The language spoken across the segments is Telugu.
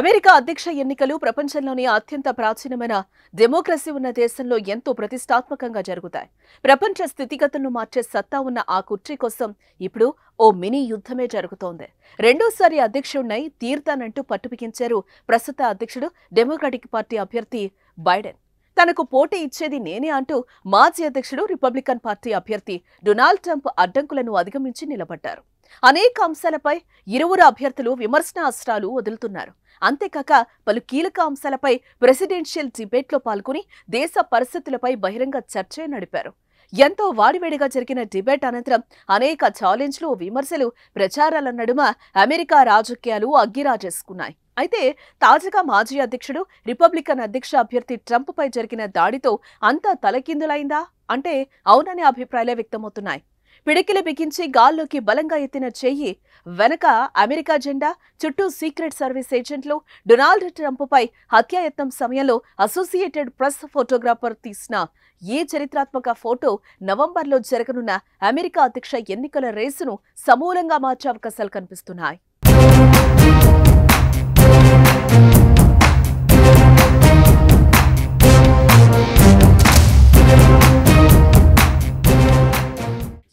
అమెరికా అధ్యక్ష ఎన్నికలు ప్రపంచంలోని అత్యంత ప్రాచీనమైన డెమోక్రసీ ఉన్న దేశంలో ఎంతో ప్రతిష్టాత్మకంగా జరుగుతాయి. ప్రపంచ స్థితిగతులను మార్చే సత్తా ఉన్న ఆ కుర్చీ కోసం ఇప్పుడు ఓ మినీ యుద్ధమే జరుగుతోంది. రెండోసారి అధ్యక్షుడినై తీర్తానంటూ పట్టుబిగించారు ప్రస్తుత అధ్యక్షుడు డెమోక్రాటిక్ పార్టీ అభ్యర్థి బైడెన్. తనకు పోటీ ఇచ్చేది నేనే అంటూ మాజీ అధ్యక్షుడు రిపబ్లికన్ పార్టీ అభ్యర్థి డొనాల్డ్ ట్రంప్ అడ్డంకులను అధిగమించి నిలబడ్డారు. అనేక అంశాలపై ఇరువురు అభ్యర్థులు విమర్శనాస్త్రాలు వదులుతున్నారు. అంతేకాక పలు కీలక అంశాలపై ప్రెసిడెన్షియల్ డిబేట్లో పాల్గొని దేశ పరిస్థితులపై బహిరంగ చర్చ నడిపారు. ఎంతో వాడివేడిగా జరిగిన డిబేట్ అనంతరం అనేక ఛాలెంజ్లు, విమర్శలు, ప్రచారాల నడుమ అమెరికా రాజకీయాలు అగ్గిరాజేసుకున్నాయి. అయితే తాజాగా మాజీ అధ్యక్షుడు రిపబ్లికన్ అధ్యక్ష అభ్యర్థి ట్రంప్ పై జరిగిన దాడితో అంతా తలకిందులైందా అంటే అవుననే అభిప్రాయాలే వ్యక్తమవుతున్నాయి. పిడికిలి బిగించి గాల్లోకి బలంగా ఎత్తిన చెయ్యి వెనక అమెరికా జెండా, చుట్టూ సీక్రెట్ సర్వీస్ ఏజెంట్లు. డొనాల్డ్ ట్రంప్ పై హత్యాయత్నం సమయంలో అసోసియేటెడ్ ప్రెస్ ఫోటోగ్రాఫర్ తీసిన ఈ చరిత్రాత్మక ఫోటో నవంబర్లో జరగనున్న అమెరికా అధ్యక్ష ఎన్నికల రేసును సమూలంగా మార్చే అవకాశాలు కనిపిస్తున్నాయి.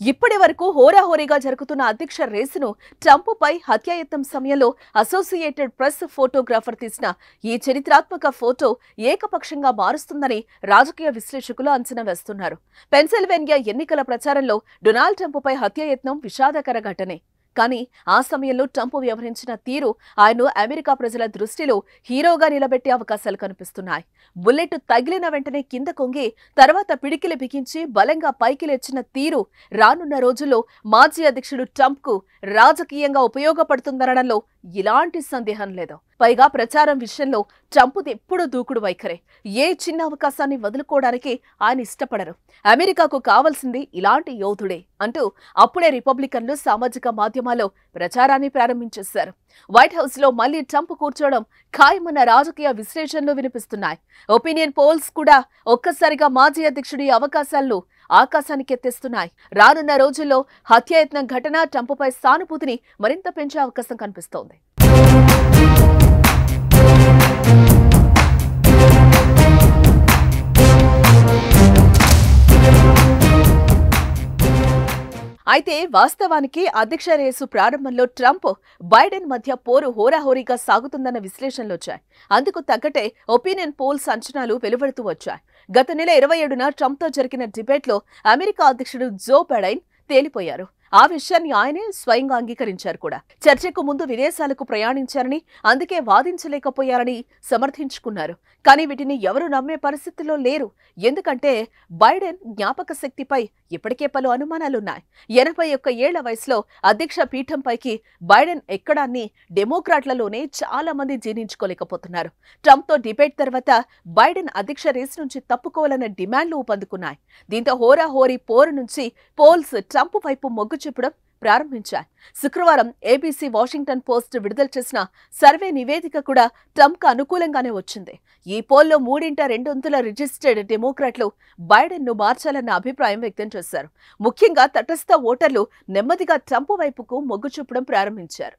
ఇప్పటి వరకు హోరాహోరీగా జరుగుతున్న అధ్యక్ష రేసును ట్రంప్ పై హత్యాయత్నం సమయంలో అసోసియేటెడ్ ప్రెస్ ఫోటోగ్రాఫర్ తీసిన ఈ చరిత్రాత్మక ఫోటో ఏకపక్షంగా మారుస్తుందని రాజకీయ విశ్లేషకులు అంచనా వేస్తున్నారు. పెన్సిల్వేనియా ఎన్నికల ప్రచారంలో డొనాల్డ్ ట్రంప్ పై హత్యాయత్నం విషాదకర ఘటనే. కానీ ఆ సమయంలో ట్రంప్ వ్యవహరించిన తీరు ఆయన్ను అమెరికా ప్రజల దృష్టిలో హీరోగా నిలబెట్టే అవకాశాలు కనిపిస్తున్నాయి. బుల్లెట్ తగిలిన వెంటనే కింద కొంగి తర్వాత పిడికిలి బిగించి బలంగా పైకి లేచిన తీరు రానున్న రోజుల్లో మాజీ అధ్యక్షుడు ట్రంప్కు రాజకీయంగా ఉపయోగపడుతుందనడంలో ఇలాంటి సందేహం లేదు. పైగా ప్రచారం విషయంలో ట్రంప్ది ఎప్పుడూ దూకుడు వైఖరే. ఏ చిన్న అవకాశాన్ని వదులుకోవడానికి ఆయన ఇష్టపడరు. అమెరికాకు కావాల్సింది ఇలాంటి యోధుడే అంటూ అప్పుడే రిపబ్లికన్లు సామాజిక మాధ్యమాల్లో ప్రచారాన్ని ప్రారంభించేశారు. వైట్ హౌస్ లో మళ్లీ ట్రంప్ కూర్చోవడం ఖాయమన్న రాజకీయ విశ్లేషణలు వినిపిస్తున్నాయి. ఒపీనియన్ పోల్స్ కూడా ఒక్కసారిగా మాజీ అధ్యక్షుడి అవకాశాలను ఆకాశానికి ఎత్తేస్తున్నాయి. రానున్న రోజుల్లో హత్యాయత్నం ఘటన ట్రంప్పై సానుభూతిని మరింత పెంచే అవకాశం కనిపిస్తోంది. అయితే వాస్తవానికి అధ్యక్ష రేసు ప్రారంభంలో ట్రంప్, బైడెన్ మధ్య పోరు హోరాహోరీగా సాగుతుందన్న విశ్లేషణలు వచ్చాయి. అందుకు తగ్గట్టే ఒపీనియన్ పోల్స్ అంచనాలు వెలువడుతూ వచ్చాయి. గత నెల 27న ట్రంప్తో జరిగిన డిబేట్లో అమెరికా అధ్యక్షుడు జో బైడెన్ తేలిపోయారు. ఆ విషయాన్ని ఆయనే స్వయంగా అంగీకరించారు కూడా. చర్చకు ముందు విదేశాలకు ప్రయాణించారని, అందుకే వాదించలేకపోయారని సమర్థించుకున్నారు. కానీ వీటిని ఎవరు నమ్మే పరిస్థితిలో లేరు. ఎందుకంటే బైడెన్ జ్ఞాపక శక్తిపై ఇప్పటికే పలు అనుమానాలున్నాయి. 81 ఏళ్ల వయసులో అధ్యక్ష పీఠంపైకి బైడెన్ ఎక్కడాన్ని డెమోక్రాట్లలోనే చాలా మంది జీర్ణించుకోలేకపోతున్నారు. ట్రంప్తో డిబేట్ తర్వాత బైడెన్ అధ్యక్ష రేసు నుంచి తప్పుకోవాలన్న డిమాండ్లు ఊపందుకున్నాయి. దీంతో హోరాహోరీ పోరు నుంచి పోల్స్ ట్రంప్ వైపు మొగ్గు చూపడం ప్రారంభించాయి. శుక్రవారం ఏబీసీ వాషింగ్టన్ పోస్ట్ విడుదల చేసిన సర్వే నివేదిక కూడా ట్రంప్కు అనుకూలంగానే వచ్చింది. ఈ పోల్లో 3/2 రిజిస్టర్డ్ డెమోక్రాట్లు బైడెన్ను మార్చాలన్న అభిప్రాయం వ్యక్తం చేశారు. ముఖ్యంగా తటస్థ ఓటర్లు నెమ్మదిగా ట్రంప్ వైపుకు మొగ్గు చూపడం ప్రారంభించారు.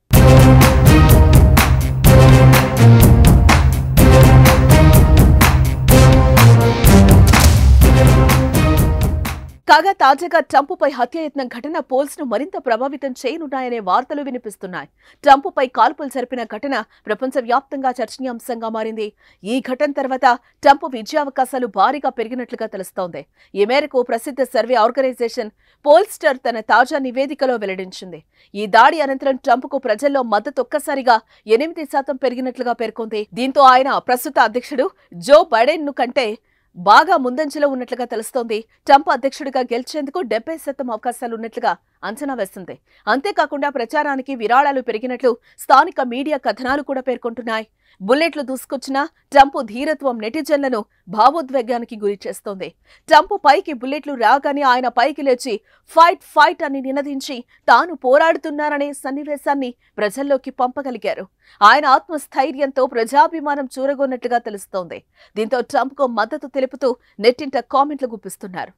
కాగా తాజాగా ట్రంప్పై హత్యాయత్నం ఘటన పోల్స్ ను మరింత ప్రభావితం చేయనున్నాయనే వార్తలు వినిపిస్తున్నాయి. ట్రంప్పై కాల్పులు జరిపిన ఘటన ప్రపంచవ్యాప్తంగా చర్చనీయాంశంగా మారింది. ఈ ఘటన తర్వాత ట్రంప్ విజయావకాశాలు భారీగా పెరిగినట్లుగా తెలుస్తోంది. ఈ మేరకు ప్రసిద్ధ సర్వే ఆర్గనైజేషన్ పోల్స్టర్ తన తాజా నివేదికలో వెల్లడించింది. ఈ దాడి అనంతరం ట్రంప్కు ప్రజల్లో మద్దతు ఒక్కసారిగా 8% పెరిగినట్లుగా పేర్కొంది. దీంతో ఆయన ప్రస్తుత అధ్యక్షుడు జో బైడెన్ కంటే బాగా ముందంజలో ఉన్నట్లుగా తెలుస్తోంది. ట్రంప్ అధ్యక్షుడిగా గెలిచేందుకు 70% అవకాశాలున్నట్లుగా అంచనా వేస్తుంది. అంతేకాకుండా ప్రచారానికి విరాళాలు పెరిగినట్లు స్థానిక మీడియా కథనాలు కూడా పేర్కొంటున్నాయి. బుల్లెట్లు దూసుకొచ్చిన ట్రంప్ ధీరత్వం నెటిజన్లను భావోద్వేగానికి గురి చేస్తోంది. ట్రంప్ పైకి బుల్లెట్లు రాగానే ఆయన పైకి లేచి ఫైట్ ఫైట్ అని నినదించి తాను పోరాడుతున్నారనే సన్నివేశాన్ని ప్రజల్లోకి పంపగలిగారు. ఆయన ఆత్మస్థైర్యంతో ప్రజాభిమానం చూరగొన్నట్లుగా తెలుస్తోంది. దీంతో ట్రంప్కు మద్దతు తెలుపుతూ నెట్టింట కామెంట్లు గుప్పిస్తున్నారు.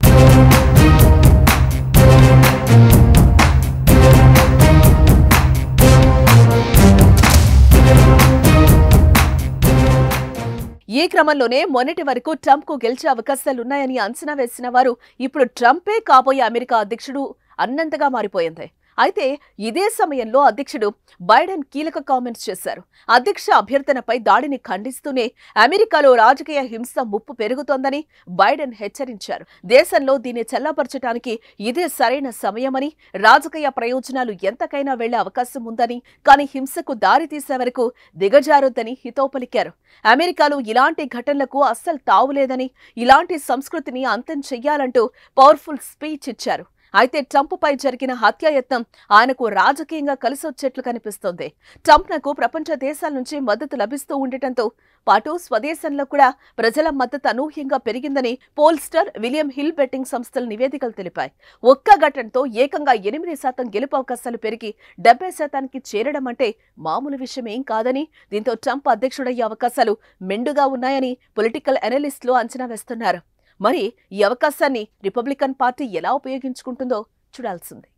ఈ క్రమంలోనే మొన్నటి వరకు ట్రంప్కు గెలిచే అవకాశాలున్నాయని అంచనా వేసిన వారు ఇప్పుడు ట్రంపే కాబోయే అమెరికా అధ్యక్షుడు అన్నంతగా మారిపోయింది. అయితే ఇదే సమయంలో అధ్యక్షుడు బైడెన్ కీలక కామెంట్స్ చేశారు. అధ్యక్ష అభ్యర్థనపై దాడిని ఖండిస్తూనే అమెరికాలో రాజకీయ హింస ముప్పు పెరుగుతోందని బైడెన్ హెచ్చరించారు. దేశంలో దీన్ని చల్లబరచడానికి ఇదే సరైన సమయమని, రాజకీయ ప్రయోజనాలు ఎంతకైనా వెళ్లే అవకాశం ఉందని, కానీ హింసకు దారి తీసే వరకు దిగజారొద్దని హితవు పలికారు. అమెరికాలో ఇలాంటి ఘటనలకు అస్సలు తావులేదని, ఇలాంటి సంస్కృతిని అంతం చెయ్యాలంటూ పవర్ఫుల్ స్పీచ్ ఇచ్చారు. అయితే ట్రంప్పై జరిగిన హత్యాయత్నం ఆయనకు రాజకీయంగా కలిసొచ్చేట్లు కనిపిస్తోంది. ట్రంప్నకు ప్రపంచ దేశాల నుంచి మద్దతు లభిస్తూ ఉండటంతో పాటు స్వదేశంలో కూడా ప్రజల మద్దతు అనూహ్యంగా పెరిగిందని పోల్స్టర్, విలియం హిల్ బెట్టింగ్ సంస్థల నివేదికలు తెలిపాయి. ఒక్క ఘటనతో ఏకంగా 8% గెలుపు అవకాశాలు పెరిగి 70%కి చేరడం అంటే మామూలు విషయమేం కాదని, దీంతో ట్రంప్ అధ్యక్షుడయ్యే అవకాశాలు మెండుగా ఉన్నాయని పొలిటికల్ అనలిస్టులు అంచనా వేస్తున్నారు. మరి ఈ అవకాశాన్ని రిపబ్లికన్ పార్టీ ఎలా ఉపయోగించుకుంటుందో చూడాల్సింది.